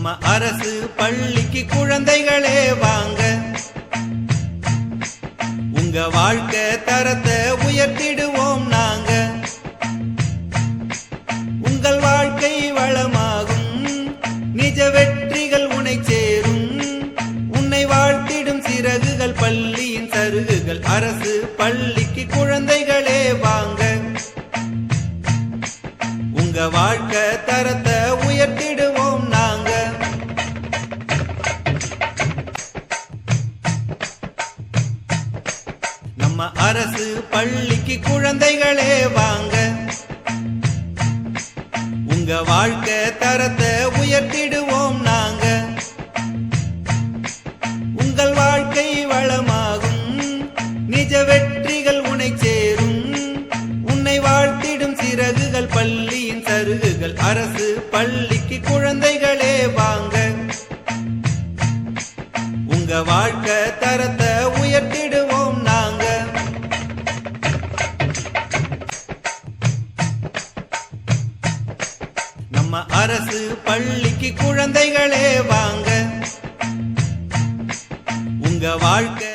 நம்ம அரசு பள்ளிக்கு குழந்தைகளே வாங்க, உங்க வாழ்க்கை தரத்தை உயர்த்திடுவோம் நாங்க. உங்கள் வாழ்க்கை வளமாகும், நிஜ வெற்றிகள் உன்னை சேரும். உன்னை வாழ்த்திடும் சிறகுகள் பள்ளியின் சருகுகள். அரசு பள்ளிக்கு குழந்தைகளே வாங்க, உங்க வாழ்க்கை தரத்தை உயர்த்திடுவோம் நாங்க. நம்ம அரசு பள்ளிக்கு குழந்தைகளே வாங்க, உங்க வாழ்க்கை தரத்தை உயர்த்திடுவோம் நாங்க. உங்கள் வாழ்க்கை வளமாகும், நிஜ வெற்றிகள் உன்னை சேரும். உன்னை வாழ்த்திடும் சிறகுகள் பள்ளியின் சருகுகள். அரசு பள்ளிக்கு குழந்தைகளே வாங்க, உங்க வாழ்க்கை தரத்தை உயர்த்திடுவோம் நாங்க. நம்ம அரசு பள்ளிக்கு குழந்தைகளே வாங்க, உங்க வாழ்க்கை